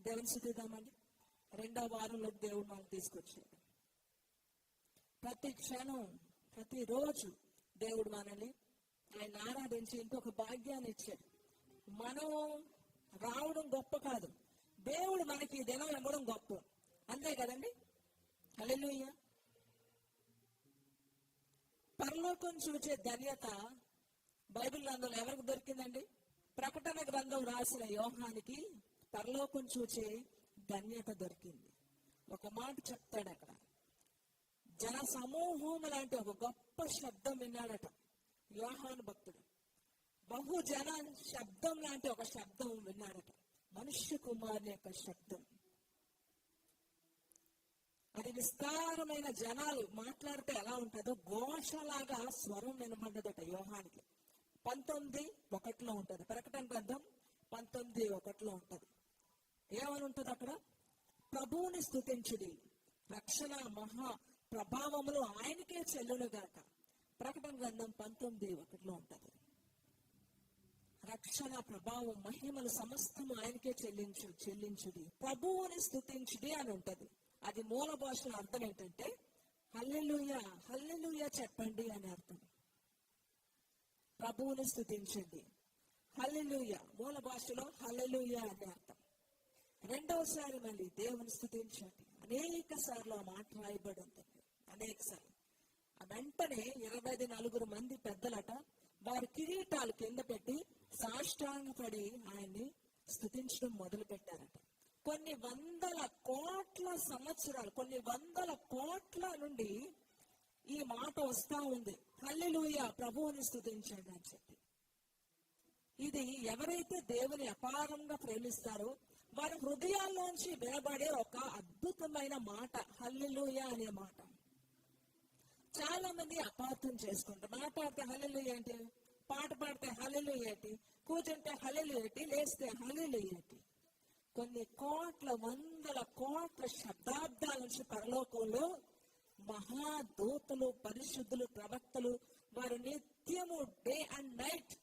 దేవుని స్తుతిద్దామండి. 2వ వారంలో దేవుడు మనకు తీసుకొచ్చాడు. ప్రతి క్షణం ప్రతిరోజు దేవుడు మనల్ని ఆయన ఆరాధించి ఇంకొక భాగ్యాన్ని ఇచ్చాడు. మనం రావడం గొప్ప కాదు, దేవుడు మనకి దినం ఇవ్వడం గొప్ప. అంతే కదండి. హల్లెలూయా. పరలోకం చూచే ధన్యత బైబిల్ గ్రంథంలో ఎవరికి దొరికిందండి? ప్రకటన గ్రంథం రాసిన యోహానికి పరలోకం చూచే ధన్యత దొరికింది. ఒక మాట చెప్తాడు అక్కడ, జన సమూహం లాంటి ఒక గొప్ప శబ్దం విన్నాడట యోహాను భక్తుడు. బహుజన శబ్దం లాంటి ఒక శబ్దం విన్నాడట, మనుష్య కుమారుని యొక్క శబ్దం. అది విస్తారమైన జనాలు మాట్లాడితే ఎలా ఉంటుందో ఘోషలాగా స్వరం వినబడ్డదట యోహానికి. 19:1 ఉంటది. ప్రకటన గ్రంథం 19:1 ఉంటది. ఏమని ఉంటది అక్కడ? ప్రభువుని స్తుతించుడి, రక్షణ మహా ప్రభావములు ఆయనకే చెల్లునుగాక. ప్రకటన గ్రంథం 19:1 ఉంటది. రక్షణ ప్రభావం మహిమలు సమస్తము ఆయనకే చెల్లించుడి, ప్రభువుని స్తుతించుడి అని ఉంటది. అది మూల భాషలో అర్థం ఏంటంటే హల్లెలూయా, హల్లెలూయా చెప్పండి అని అర్థం. ప్రభువుని స్తుతించండి, హల్లెలూయా. మూల భాషలో హల్లెలూయా అని అర్థం. రెండవసారి మళ్ళీ దేవుని స్తుతించండి. అనేక సార్లు ఆ మాట రాయబడి ఉంటుంది, అనేక సార్లు. ఆ వెంటనే 24 మంది పెద్దలట వారి కిరీటాలు కింద పెట్టి సాష్టాంగపడి ఆయన్ని స్తుతించడం మొదలు పెట్టారట. కొన్ని వందల కోట్ల సంవత్సరాలు, కొన్ని వందల కోట్ల నుండి ఈ మాట వస్తా ఉంది, హల్లెలూయా, ప్రభువుని స్తుతించండి అని చెప్పి. ఇది ఎవరైతే దేవుని అపారంగా ప్రేమిస్తారో వారి హృదయాల్లోంచి వినబడే ఒక అద్భుతమైన మాట హల్లెలూయా అనే మాట. చాలా మంది అపార్థం చేసుకుంటారు. మాట్లాడితే హల్లెలూయా ఏంటి, పాట పాడితే హల్లెలూయా ఏంటి, కూర్చుంటే హల్లెలూయా ఏంటి, లేస్తే హల్లెలూయా ఏంటి. కొన్ని కోట్ల వందల కోట్ల శతాబ్దాల నుంచి పరలోకంలో మహాదూతలు, పరిశుద్ధులు, ప్రవక్తలు వారు నిత్యము డే అండ్ నైట్,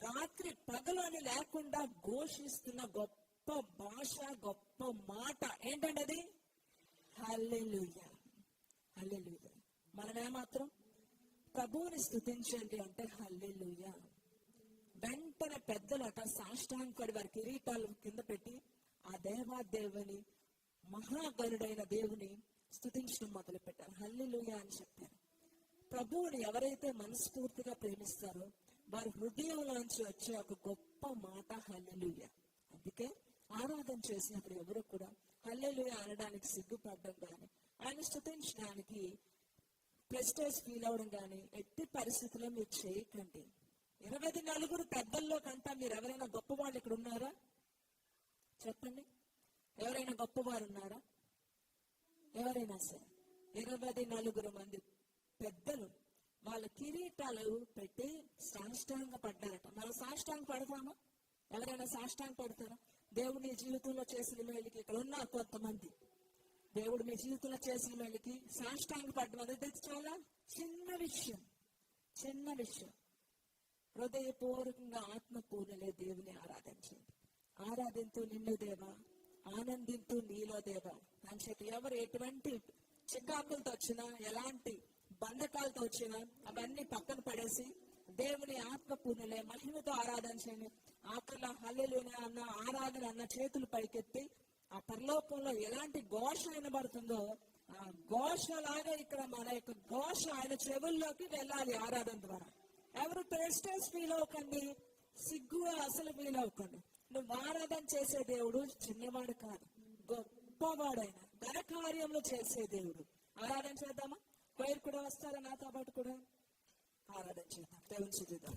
రాత్రి పగలు అని లేకుండా ఘోషిస్తున్న గొప్ప భాష, గొప్ప మాట ఏంటంటే అది హల్లెలూయా, హల్లెలూయా. మనమేమాత్రం ప్రభువుని స్తుతించండి అంటే హల్లెలూయా. వెంటనే పెద్దలట సాష్టాంగపడి వారి కిరీటాలు కింద పెట్టి ఆ దేవాదేవుని, మహాగణుడైన దేవుని స్తుతించడం మొదలు పెట్టారు, హల్లెలూయా అని చెప్పారు. ప్రభువుని ఎవరైతే మనస్ఫూర్తిగా ప్రేమిస్తారో వారి హృదయంలోంచి వచ్చే ఒక గొప్ప మాట హల్లెలూయా. అందుకే ఆరాధన చేసినప్పుడు ఎవరు కూడా హల్లెలూయా అనడానికి సిగ్గుపడడం కానీ, ఆయన స్తుతించడానికి ప్రెస్టేజ్ ఫీల్ అవడం కానీ ఎట్టి పరిస్థితుల్లో మీరు చేయకండి. 24 పెద్దల్లో కంటా మీరు ఎవరైనా గొప్పవాళ్ళు ఇక్కడ ఉన్నారా? చెప్పండి, ఎవరైనా గొప్పవారు ఉన్నారా? ఎవరైనా సరే 24 మంది పెద్దలు వాళ్ళ కిరీటాలు పెట్టి సాష్టాంగ పడ్డారట. మనం సాష్టాంగ పడతామా? ఎవరైనా సాష్టాంగ పడతారా? దేవుడు మీ జీవితంలో చేసిన మేలుకి, ఇక్కడ ఉన్న కొంతమంది దేవుడు మీ జీవితంలో చేసిన మేలుకి సాష్టాంగ పడ్డం అనేది చాలా చిన్న విషయం, చిన్న విషయం. హృదయపూర్వకంగా ఆత్మపూర్ణలే దేవుని ఆరాధించండి. ఆరాధింతూ నిన్ను దేవా, ఆనందింతూ నీలో దేవా అని చెప్పి ఎవరు ఎటువంటి చికాకులతో వచ్చినా, ఎలాంటి బంధకాలతో వచ్చినా అవన్నీ పక్కన పడేసి దేవుని ఆత్మపూర్ణలే మహిమతో ఆరాధించండి. ఆఖరిలో హల్లెలూయా అన్న ఆరాధన అన్న చేతులు పైకెత్తి ఆ పరలోకంలో ఎలాంటి ఘోష వినబడుతుందో ఆ ఘోషలాగా ఇక్కడ మన యొక్క ఘోష ఆయన చెవుల్లోకి వెళ్ళాలి ఆరాధన ద్వారా. ఎవరు ప్రెస్టేజ్ ఫీల్ అవ్వకండి, సిగ్గు అసలు ఫీల్ అవ్వకండి. నువ్వు ఆరాధన చేసే దేవుడు చిన్నవాడు కాదు, గొప్పవాడైన ఘనకార్యంలో చేసే దేవుడు. ఆరాధన చేద్దామా? పేరు కూడా వస్తారా నాతో పాటు కూడా? ఆరాధన చేద్దాం, దేవుని స్తుతిద్దాం.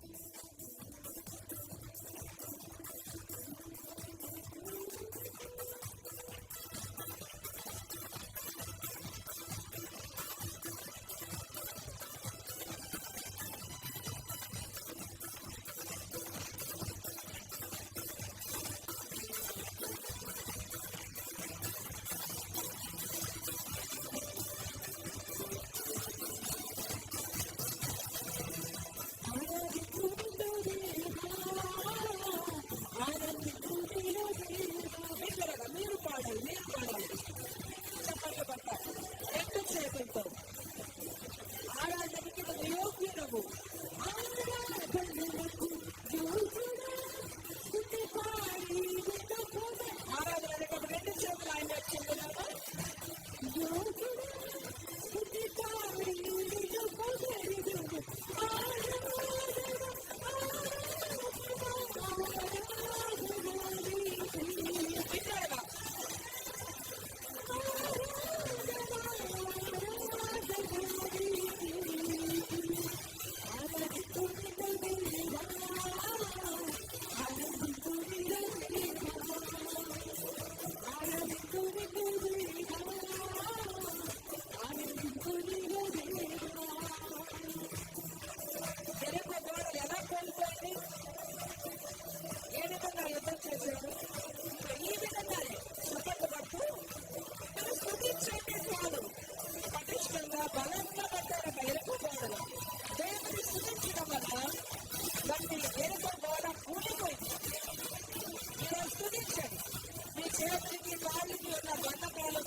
చేతికి కాళ్ళకి ఉన్న బంధకాలు,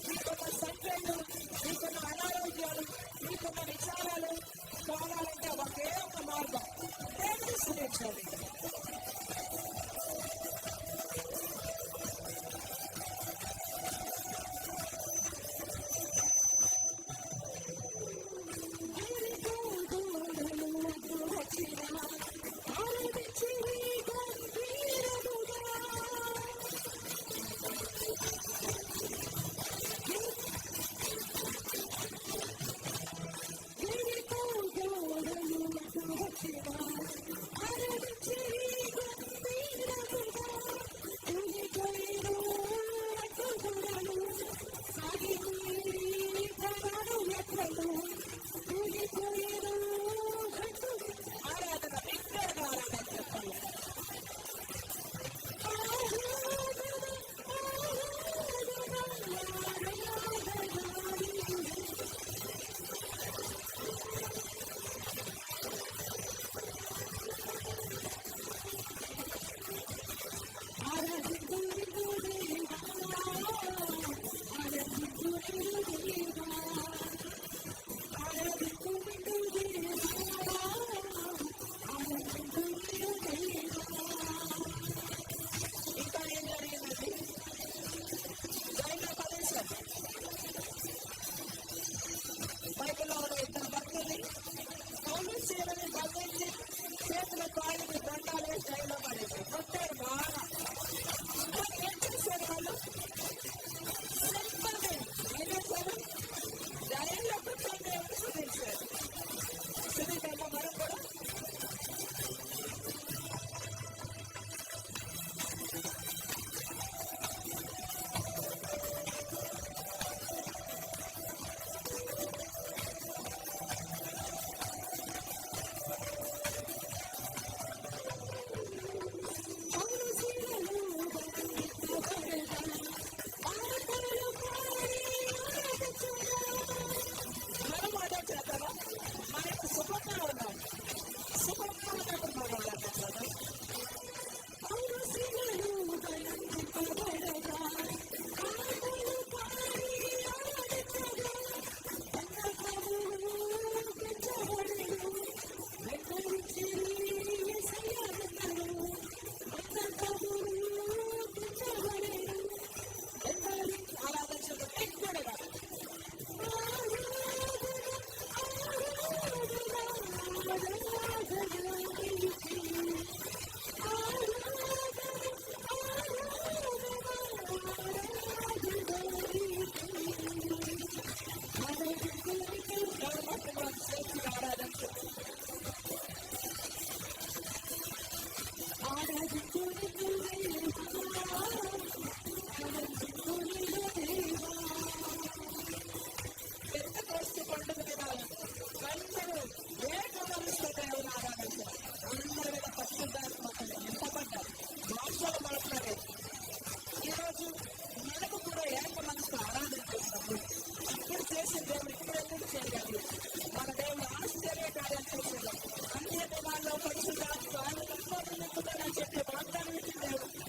మీకున్న సంఖ్యలు, మీకున్న అనారోగ్యాలు, మీకున్న విచారాలు పోవాలంటే ఒకే ఒక మార్గం, దేవుని స్తుతించాలి. చేతుల కాళ్ళకి దండాలు వేసి జైల్లో పడేసి కొట్టారు బాగా. ఏం చేశారు వాళ్ళు? సింపుల్ గా ఏం చేశారు? జైల్లో కూర్చొని దేవుడు సుధించారు. సుధించాక మనం కూడా మన దేవుడు ఆశ్చర్యకార్యాలు చేశాడు. అన్ని దినాల్లో పరిశుద్ధాత్మ ఆయన చెప్పే వాగ్దానం ఇచ్చిన దేవుడు.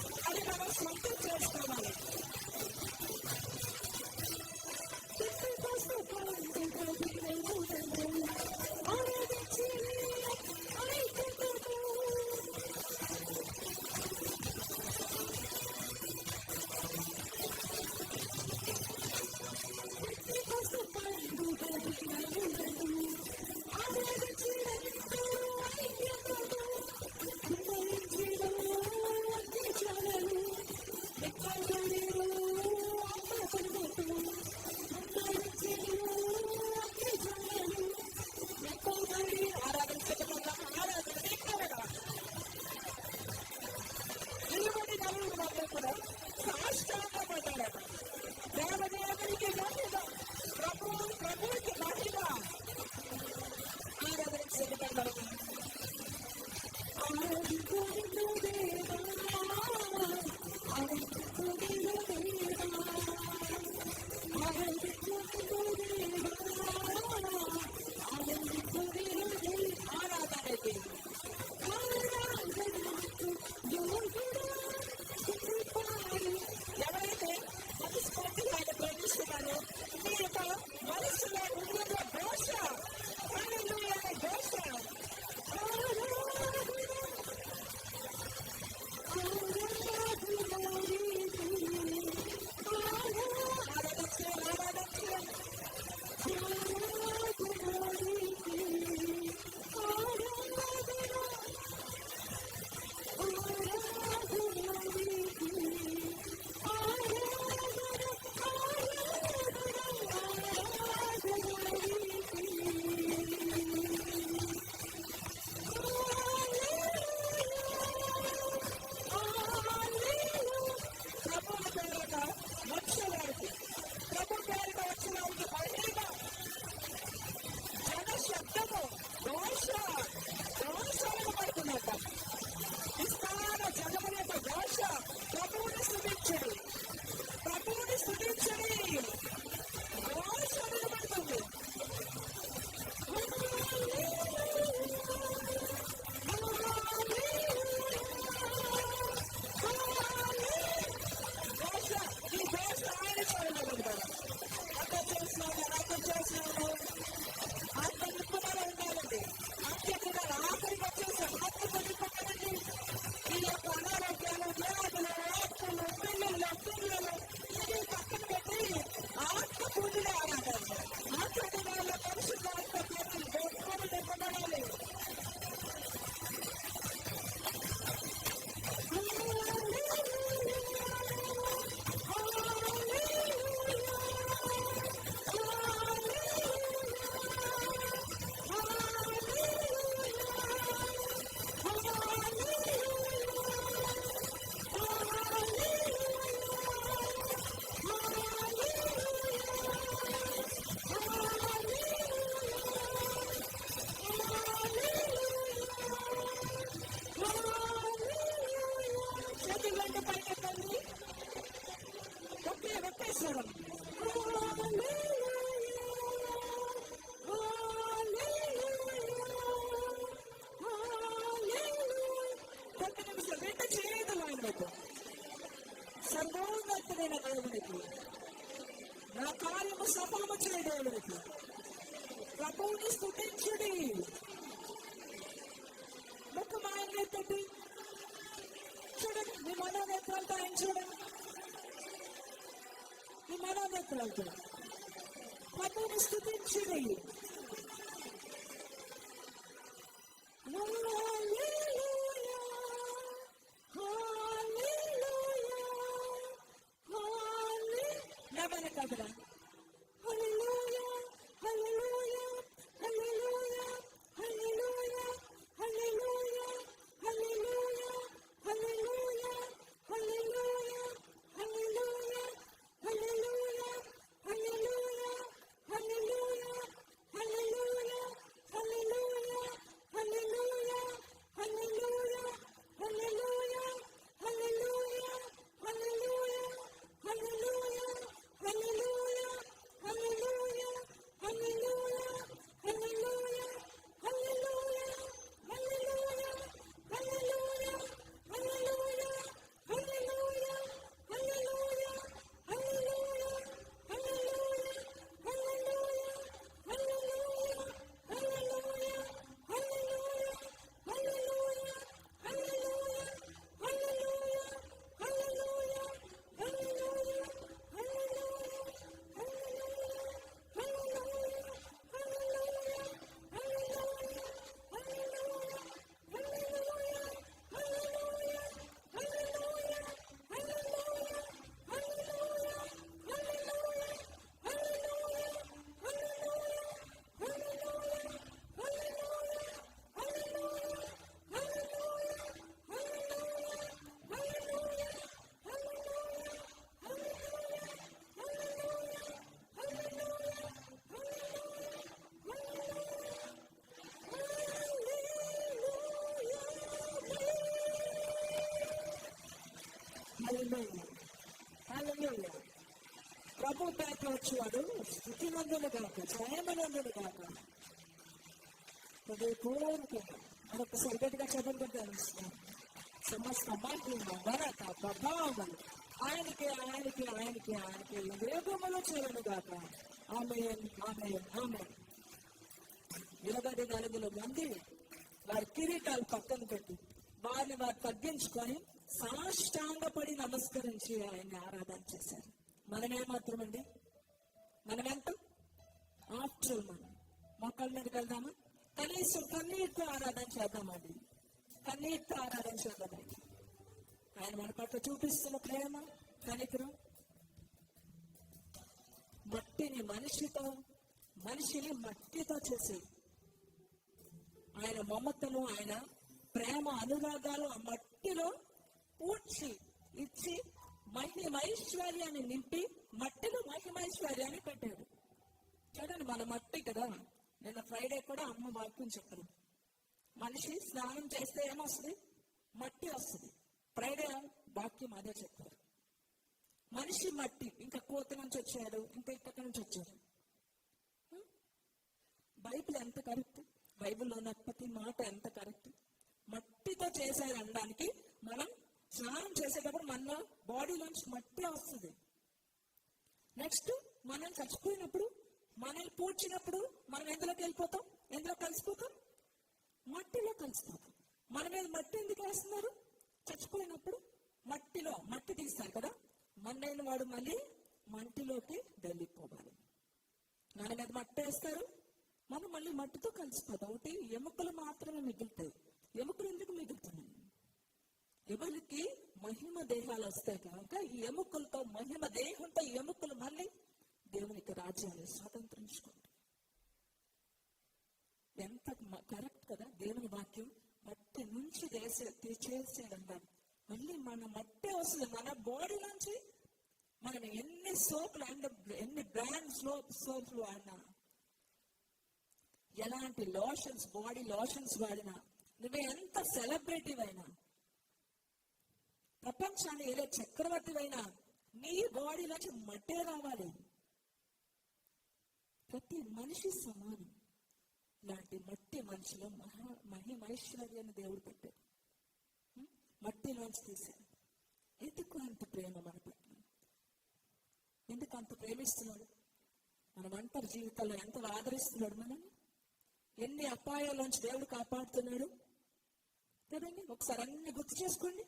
అంటే పైకి ఎక్కండి. ఒకే స్వరం. కొత్త నిమిషం వెంట చేయదు ఆయనకు. సర్వోన్నతుడైన దేవునికి, నా కార్యము సఫలము చేయ దేవునికి ప్రభువుని స్తుతించుడి. ముఖం ఆయన ఎత్తండి. చూడండి, మీ మనోనేత్రాలతో ఆయన చూడండి. మీ మనోనేత్రాలతో ప్రభువుని స్తుతించుడి. నవ్వన కదరా. ప్రభు పేట వచ్చేవాడు స్థితిమందులు కాక జయమనందులు కాక కోరుకున్నాం. మరొకసారి గట్టిగా చదువుకుంటాను. సమస్త మహిమ ఘనత ప్రభావం ఆయనకి ఆయనకి ఆయనకి ఆయనకి వేగములో చేరను గాక. ఆమేన్ ఆమేన్ ఆమేన్. 24 మంది వారి కిరీటాలు పక్కన పెట్టి వారిని వారు తగ్గించుకొని సాష్టాంగపడి నమస్కరించి ఆయన్ని ఆరాధన చేశారు. మనమేమాత్రమండి? మనమెంత ఆఫ్టర్ మనం మొక్కల మీదకి వెళ్దామా? కనీసం కన్నీటితో ఆరాధన చేద్దామండి. కన్నీటితో ఆరాధన చేద్దామండి. ఆయన మన పట్ల చూపిస్తున్న ప్రేమ కనికరం. మనిషిని మట్టితో చేసి ఆయన మమతలు ఆయన ప్రేమ అనురాగాలు ఆ మట్టిలో పూడ్చి ఇచ్చి మహిమైశ్వర్యాన్ని నింపి మట్టిలో మహిమైశ్వర్యాన్ని పెట్టాడు. చూడండి, మన మట్టి కదా. నిన్న ఫ్రైడే కూడా అమ్మ వాక్యం చెప్పారు. మనిషి స్నానం చేస్తే ఏమొస్తుంది? మట్టి వస్తుంది. ఫ్రైడే వాక్యం అదే చెప్పారు. మనిషి మట్టి. ఇంకా కోత నుంచి వచ్చాడు, ఇంకా ఇక్కడ నుంచి వచ్చాడు. బైబిల్ ఎంత కరెక్ట్, బైబిల్లో ఉన్న ప్రతి మాట ఎంత కరెక్ట్. మట్టితో చేశారు అనడానికి మనం స్నానం చేసేటప్పుడు మన బాడీలోంచి మట్టి వస్తుంది. నెక్స్ట్ మనం చచ్చిపోయినప్పుడు మనల్ని పూడ్చినప్పుడు మనం ఎందులోకి వెళ్ళిపోతాం? ఎందులో కలిసిపోతాం? మట్టిలో కలిసిపోతాం. మన మీద మట్టి ఎందుకు వేస్తున్నారు? చచ్చిపోయినప్పుడు మట్టిలో మట్టి తీస్తారు కదా, మన్నైన వాడు మళ్ళీ మట్టిలోకి వెళ్ళిపోవాలి. మన మీద మట్టి వేస్తారు, మనం మళ్ళీ మట్టితో కలిసిపోతాం. ఒకటి ఎముకలు మాత్రమే మిగులుతాయి. ఎముకలు ఎందుకు మిగులుతున్నాయి? ఎవరికి మహిమ దేహాలు వస్తాయి కనుక ఈ ఎముకలతో మహిమ దేహంతో ఎముకలు మళ్ళీ దేవునికి రాజ్యాన్ని స్వతంత్రించుకుంటారు. ఎంత కరెక్ట్ కదా దేవుని వాక్యం. మట్టి నుంచి చేసేదంటారు. మళ్ళీ మన మట్టి వస్తుంది. మన బాడీ నుంచి మనం ఎన్ని సోపులు అండ్ ఎన్ని బ్రాండ్ సోప్లు వాడినా, ఎలాంటి లోషన్స్ బాడీ లోషన్స్ వాడినా, నువ్వు ఎంత సెలబ్రిటీ అయినా ప్రపంచాన్ని ఏదో చక్రవర్తివైనా నీ బాడీలోంచి మట్టే రావాలి. ప్రతి మనిషి సమానం. ఇలాంటి మట్టి మనిషిలో మహిమైశ్వర్యాన్ని దేవుడు పెట్టాడు. మట్టిలోంచి తీశాడు. ఎందుకు అంత ప్రేమ మన పట్ల? ఎందుకు అంత ప్రేమిస్తున్నాడు? మన ఒంటరి జీవితాల్లో ఎంత ఆదరిస్తున్నాడు మనల్ని? ఎన్ని అపాయాల్లోంచి దేవుడు కాపాడుతున్నాడు కదండి. ఒకసారి అన్ని గుర్తు చేసుకుని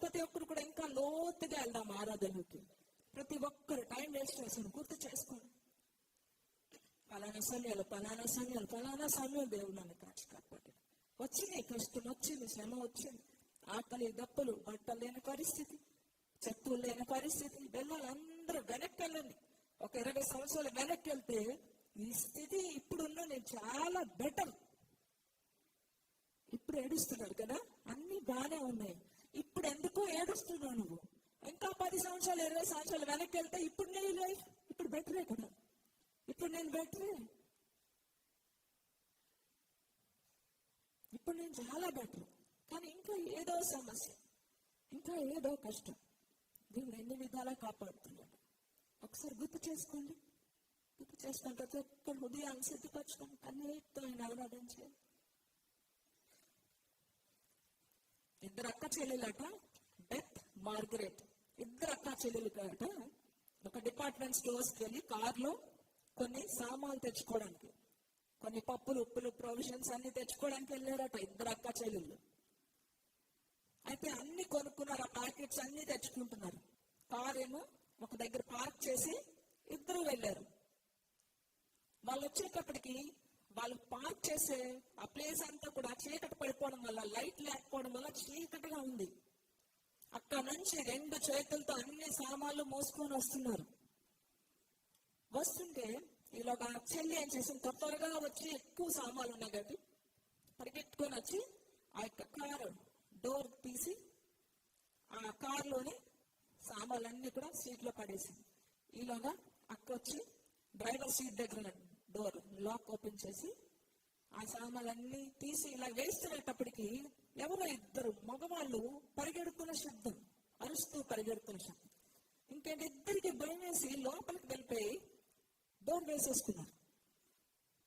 ప్రతి ఒక్కరు కూడా ఇంకా లోతుగా వెళ్దాం ఆరాధనలోకి. ప్రతి ఒక్కరు టైం వేస్ట్ చేసాను, గుర్తు చేసుకోండి. పలానా సమయాలు దేవుడు నన్ను కాపాడాడు. వచ్చింది కష్టం, వచ్చింది శ్రమ, వచ్చింది ఆకలి దప్పులు, బట్టలు లేని పరిస్థితి, చెప్పులు లేని పరిస్థితి. వెళ్ళాలి, అందరూ వెనక్కి వెళ్ళండి. ఒక 20 సంవత్సరాలు వెనక్కి వెళ్తే ఈ స్థితి ఇప్పుడున్న నేను చాలా బెటర్. ఇప్పుడు ఏడుస్తున్నాడు కదా, అన్ని బాగానే ఉన్నాయి. ఇప్పుడు ఎందుకో ఏడుస్తున్నావు నువ్వు. ఇంకా 10 సంవత్సరాలు 20 సంవత్సరాలు వెనక్కి వెళ్తే ఇప్పుడు నీ లైఫ్ ఇప్పుడు బెటరే కదా. ఇప్పుడు నేను బెటరే, ఇప్పుడు నేను చాలా బెటర్. కానీ ఇంకా ఏదో సమస్య, ఇంకా ఏదో కష్టం. దేవుడు ఎన్ని విధాలా కాపాడుతున్నాడు. ఒకసారి గుర్తు చేసుకోండి. ప్రతి ఒక్క హృదయాన్ని సిద్ధపరచుకోండి. అన్నిటితో ఆయన ఆరాధన చేయాలి. 2 అక్క చెల్లెలట, బెత్, మార్గరెట్. 2 అక్క చెల్లెలు కాట ఒక డిపార్ట్మెంట్ స్టోర్స్కి వెళ్ళి కార్లో కొన్ని సామాన్లు తెచ్చుకోవడానికి, కొన్ని పప్పులు, ఉప్పులు, ప్రొవిజన్స్ అన్ని తెచ్చుకోవడానికి వెళ్ళారట 2 అక్క చెల్లెళ్ళు. అయితే అన్ని కొనుక్కున్నారు, ఆ ప్యాకెట్స్ అన్ని తెచ్చుకుంటున్నారు. కార్ ఏమో ఒక దగ్గర పార్క్ చేసి 2 వెళ్ళారు. వాళ్ళు వచ్చేటప్పటికి వాళ్ళు పార్క్ చేసే ఆ ప్లేస్ అంతా కూడా చీకటి పడిపోవడం వల్ల, లైట్ లేకపోవడం వల్ల చీకటిగా ఉంది. అక్కడ నుంచి 2 చేతులతో అన్ని సామాన్లు మోసుకొని వస్తున్నారు. వస్తుంటే ఇలాగా చెల్లి ఏం చేసింది, త్వరగా వచ్చి ఎక్కువ సామాన్లు ఉన్నాయి కాబట్టి పరిగెట్టుకొని వచ్చి ఆ యొక్క కారు డోర్ తీసి ఆ కారులోని సామాన్లన్నీ కూడా సీట్లో పడేసింది. ఈలోగా అక్క వచ్చి డ్రైవర్ సీట్ దగ్గర డోర్ లాక్ ఓపెన్ చేసి ఆ సామాన్లన్నీ తీసి ఇలా వేస్తున్నప్పటికీ ఎవరో 2 మగవాళ్ళు పరిగెడుతున్న శబ్దం, అరుస్తూ పరిగెడుతున్న శబ్దం. ఇంకేంటి, 2కి భయం వేసి లోపలికి వెళ్ళిపోయి డోర్ వేసేసుకున్నారు.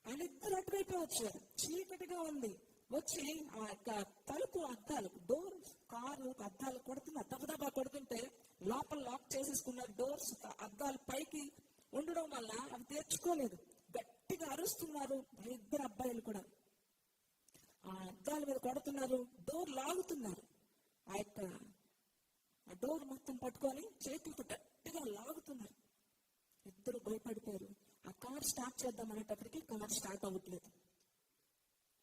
వాళ్ళిద్దరు అటువైపు వచ్చారు. చీకటిగా ఉంది. వచ్చి ఆ యొక్క తలుపు అద్దాలు, డోర్ కారు అద్దాలు కొడుతున్నారు. దబదబా కొడుతుంటే లోపల లాక్ చేసేసుకున్నారు. డోర్స్ అద్దాలు పైకి ఉండడం వల్ల అవి తెచ్చుకోలేదు. గట్టిగా అరుస్తున్నారు 2 అబ్బాయిలు కూడా. ఆ అద్దాల మీద కొడుతున్నారు, డోర్ లాగుతున్నారు. ఆ డోర్ మొత్తం పట్టుకొని చేతులతో గట్టిగా లాగుతున్నారు. 2 భయపడిపోయారు. ఆ కార్ స్టార్ట్ చేద్దాం అనేటప్పటికీ కార్ స్టార్ట్ అవ్వట్లేదు.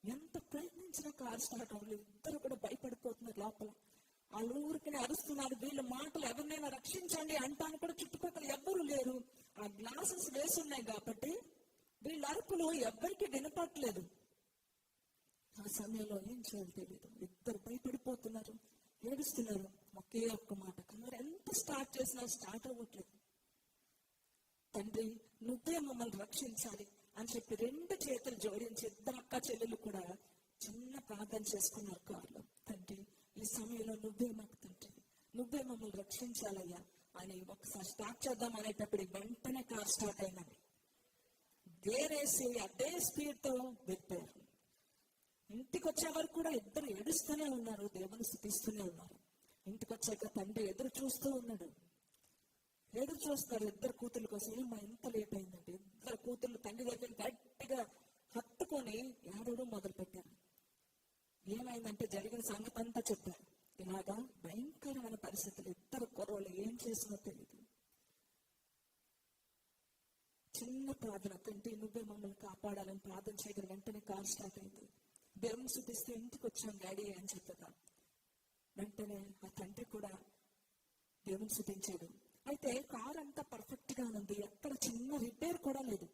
ఎంత ప్రయత్నించినా కార్ స్టార్ట్ అవ్వలేదు. 2 కూడా భయపడిపోతున్నారు లోపల. వాళ్ళు ఊరికనే అరుస్తున్నారు. వీళ్ళ మాటలు ఎవరినైనా రక్షించండి అంటాను కూడా చుట్టుపక్కల ఎవ్వరూ లేరు. ఆ గ్లాసెస్ వేసున్నాయి కాబట్టి వీళ్ళ అరుపులు ఎవ్వరికి వినపట్లేదు. ఆ సమయంలో ఏం చేయాలి తెలియదు. 2 భయపడిపోతున్నారు, ఏడుస్తున్నారు. ఒకే ఒక్క మాట, కానీ ఎంత స్టార్ట్ చేసినా స్టార్ట్ అవ్వట్లేదు. తండ్రి, నువ్వే మమ్మల్ని రక్షించాలి అని చెప్పి 2 చేతులు జోడించి 2 అక్క చెల్లెలు కూడా చిన్న ప్రార్థన చేసుకున్నారు కారులో. తండ్రి, ఈ సమయంలో నువ్వే మాకు తండ్రి, నువ్వే మమ్మల్ని రక్షించాలయ్యా అని ఒకసారి స్టార్ట్ చేద్దాం అనేటప్పుడు వెంటనే కార్ స్టార్ట్ అయినది. గేరేసి అదే స్పీడ్ తో వెళ్ళిపోయారు. ఇంటికి వచ్చే వరకు కూడా 2 ఏడుస్తూనే ఉన్నారు, దేవుని స్తుతిస్తూనే ఉన్నారు. ఇంటికి వచ్చాక తండ్రి ఎదురు చూస్తూ ఉన్నాడు. ఎదురు చూస్తారు 2 కూతుర్ల కోసం. ఏమో ఎంత లేట్ అయిందంటే 2 కూతుర్లు తండ్రి దగ్గర గట్టిగా హత్తుకొని ఏడవడం మొదలు పెట్టారు. ఏమైందంటే జరిగిన సంగతి అంతా చెప్పారు. ఇలాగా భయంకరమైన పరిస్థితులు. 2 కుర్రోళ్ళు ఏం చేసినో తెలియదు. చిన్న ప్రార్థన, తండ్రి నువ్వే మమ్మల్ని కాపాడాలని ప్రార్థన చేయగల వెంటనే కార్ స్టార్ట్ అయింది. దేవుని స్తుతిస్తే ఇంటికి వచ్చాం డాడీ అని చెప్పగా వెంటనే ఆ తండ్రి కూడా దేవుని స్తుతించాడు. అయితే కార్ అంతా పర్ఫెక్ట్ గా ఉంది, ఎక్కడ చిన్న రిపేర్ కూడా లేదు.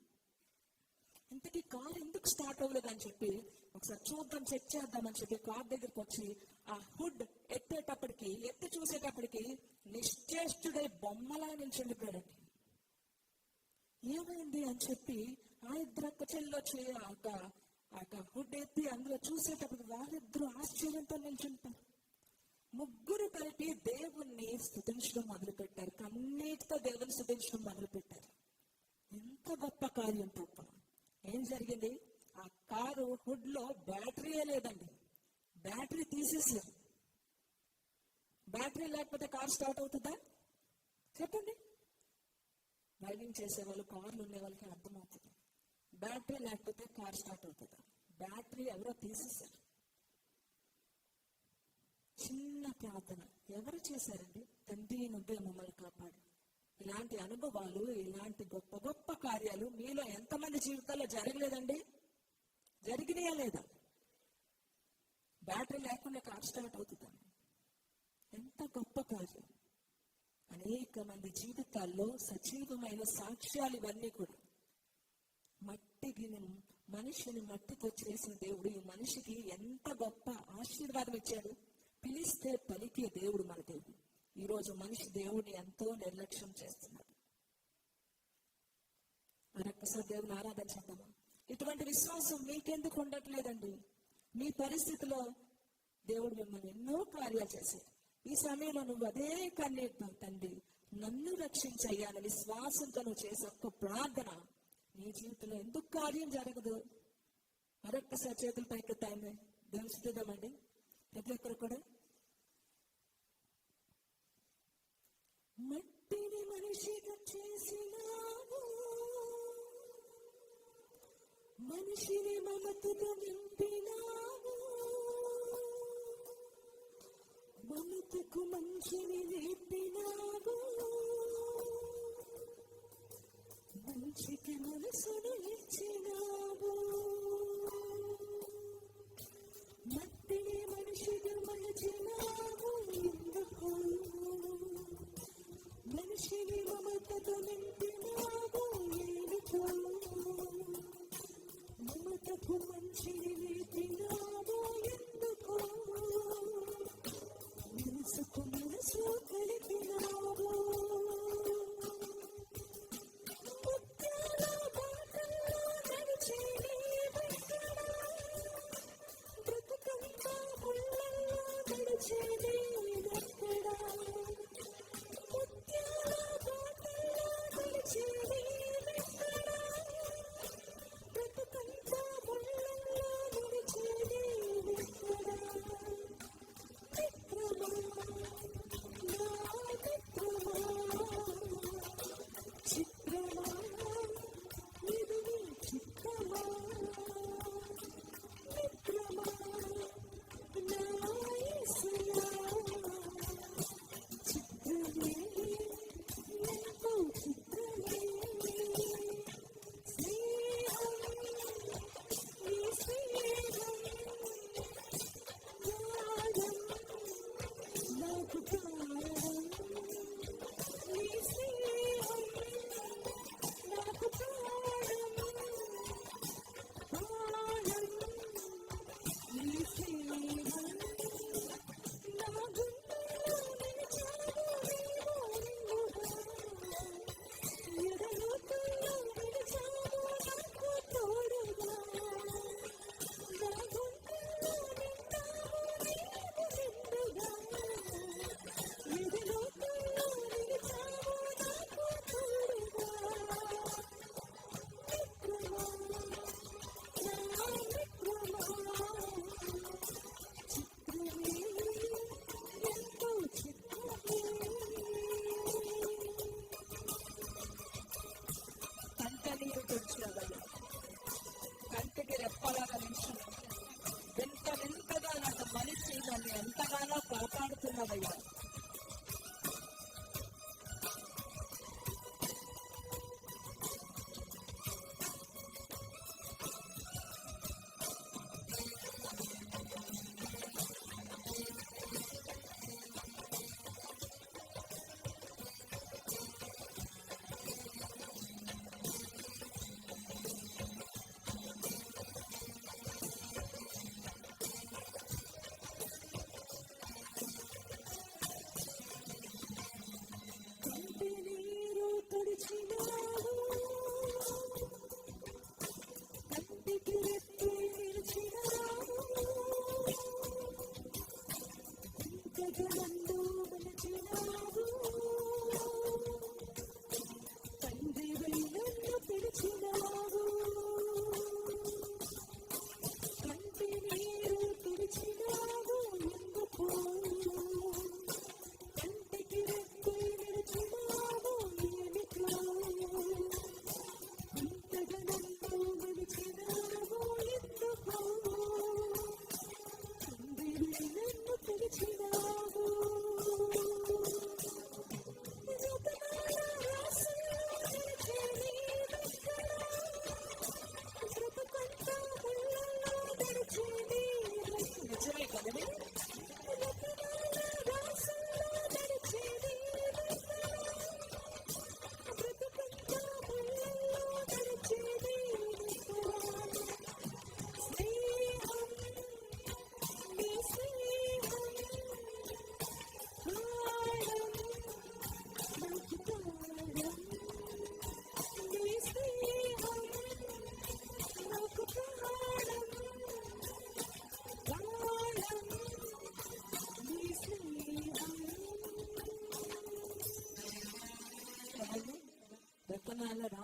ఇంతకీ కార్ ఎందుకు స్టార్ట్ అవ్వలేదు అని చెప్పి ఒకసారి చూద్దాం, చెక్ చేద్దామని చెప్పి కార్ దగ్గరికి వచ్చి ఆ హుడ్ ఎత్తి చూసేటప్పటికి నిశ్చేష్టుడై బొమ్మలా నిల్చుండిపోయాడండి. ఏమైంది అని చెప్పి ఆ 2 అక్క చెల్లెలు వచ్చి ఆ హుడ్ ఎత్తి అందులో చూసేటప్పుడు వాళ్ళిద్దరూ ఆశ్చర్యంతో నిల్చుంటారు. ముగ్గురు కలిపి దేవుణ్ణి స్తుతించడం మొదలు పెట్టారు. కన్నీటితో దేవుని స్తుతించడం మొదలు పెట్టారు. ఎంత గొప్ప కార్యం తప్ప. ఏం జరిగింది? ఆ కారు హుడ్ లో బ్యాటరీయే లేదండి. బ్యాటరీ తీసేసారు. బ్యాటరీ లేకపోతే కార్ స్టార్ట్ అవుతుందా? చెప్పండి. డ్రైవింగ్ చేసే వాళ్ళు, కార్లు ఉండే వాళ్ళకి అర్థమవుతుంది. బ్యాటరీ లేకపోతే కార్ స్టార్ట్ అవుతుందా? బ్యాటరీ ఎవరో తీసేశారు. చిన్న ప్రార్థన ఎవరు చేశారండి? తండ్రి నువ్వే మమ్మల్ని కాపాడు. ఇలాంటి అనుభవాలు, ఇలాంటి గొప్ప గొప్ప కార్యాలు మీలో ఎంతమంది జీవితాల్లో జరగలేదండి? జరిగినాయా లేదా? బ్యాటరీ లేకుండా కార్ స్టార్ట్ అవుతుందా? ఎంత గొప్ప కార్యం. అనేక మంది జీవితాల్లో సజీవమైన సాక్ష్యాలు ఇవన్నీ కూడా. మనిషిని మట్టితో చేసిన దేవుడు ఈ మనిషికి ఎంత గొప్ప ఆశీర్వాదం ఇచ్చాడు. పిలిస్తే పలికే దేవుడు మన దేవుడు. ఈరోజు మనిషి దేవుడిని ఎంతో నిర్లక్ష్యం చేస్తున్నాడు. మరొక్కసారి దేవుని ఆరాధన చేద్దామా? ఇటువంటి విశ్వాసం మీకెందుకు ఉండట్లేదండి? మీ పరిస్థితిలో దేవుడు మిమ్మల్ని ఎన్నో కార్యాలు చేశాడు. ఈ సమయంలో నువ్వు అదే కన్నీటితో తండ్రి నన్ను రక్షించయ్యాని విశ్వాసంతో నువ్వు చేసే ఒక్క ప్రార్థన నీ జీవితంలో ఎందుకు కార్యం జరగదు? మరొక్కసారి చేతులు పైకెత్తాయి. దేవుని స్తుతిద్దామండి ప్రతి ఒక్కరు కూడా. మట్టిని మనిషిగా చేసినావు, మనిషిని మమతతో నింపినావు, మమతకు మంచిని నేర్పినావు, మంచికి మనసును ఇచ్చినావు. మట్టిని మనిషిగా మలచినావు ఎందుకు? మనిషిని మమతతో నింపినావు ఎందుకు? మమతకు మంచిని నేర్పినావు ఎందుకు? మనసుకు మనసు కలిపినావు. ముత్యాల బాటల్లో నడిచే నీ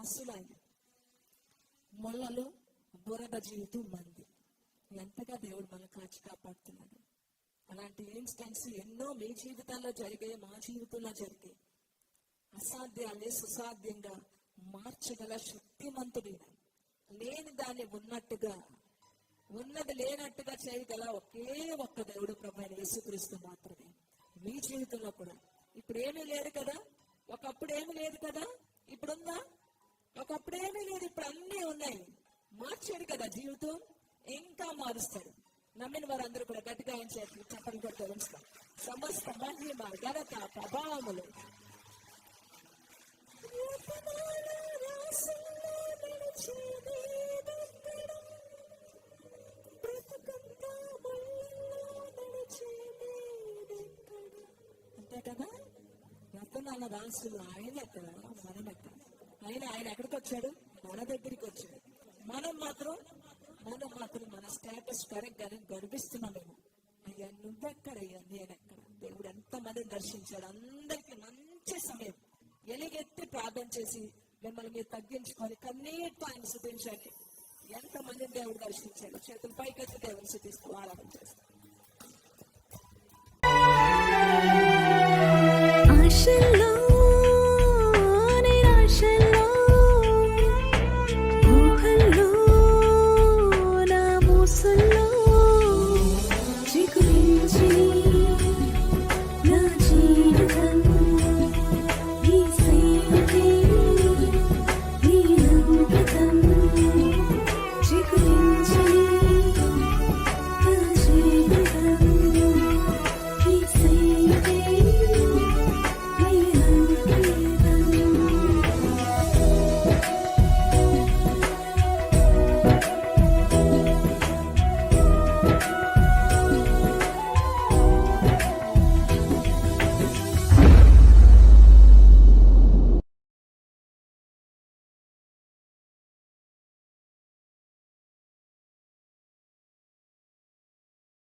దాసులైన ముళ్ళలు బురద జీవితం మంది. ఎంతగా దేవుడు మనల్ని కాచి కాపాడుతున్నాడు. అలాంటి ఇన్స్టెన్స్ ఎన్నో మీ జీవితాల్లో జరిగాయి, మా జీవితంలో జరిగాయి. అసాధ్యాన్ని సుసాధ్యంగా మార్చగల శక్తిమంతుడైన, లేని దాన్ని ఉన్నట్టుగా, ఉన్నది లేనట్టుగా చేయగల ఒకే ఒక్క దేవుడు ప్రభువైన యేసుక్రీస్తు మాత్రమే. మీ జీవితంలో కూడా ఇప్పుడు ఏమీ లేదు కదా, ఒకప్పుడు ఏమీ లేదు కదా, ఇప్పుడుందా? ఒకప్పుడు ఏమీ లేదు, ఇప్పుడు అన్నీ ఉన్నాయి. మార్చాడు కదా జీవితం, ఇంకా మారుస్తాడు. నమ్మిన వారందరూ కూడా గట్టిగా ఏం చేయాలి? చెప్పని కొట్టే ఉంచుతాం. సమస్త మహిమ ఘనత ప్రభావములు అంతే కదా. రతనాల రాసులు ఆయన ఎక్కడ, మనం ఎక్కడ? ఆయన ఎక్కడికి వచ్చాడు? మన దగ్గరికి వచ్చాడు. మనం మాత్రం మన స్టేటస్ కరెక్ట్ గానే గర్విస్తున్నామేమో. అయ్యా నువ్వెక్కడయ్యా, నేనెక్కడ? దేవుడు ఎంతమందిని దర్శించాడు. అందరికి మంచి సమయం ఎలిగెత్తి ప్రార్థన చేసి మిమ్మల్ని మీరు తగ్గించుకొని కన్నీటితో ఆయన శుద్ధించండి. ఎంతమందిని దేవుడు దర్శించాడు. చేతులు పైకెత్తి దేవుని శుద్ధిస్తూ ఆరాధన చేస్తాడు.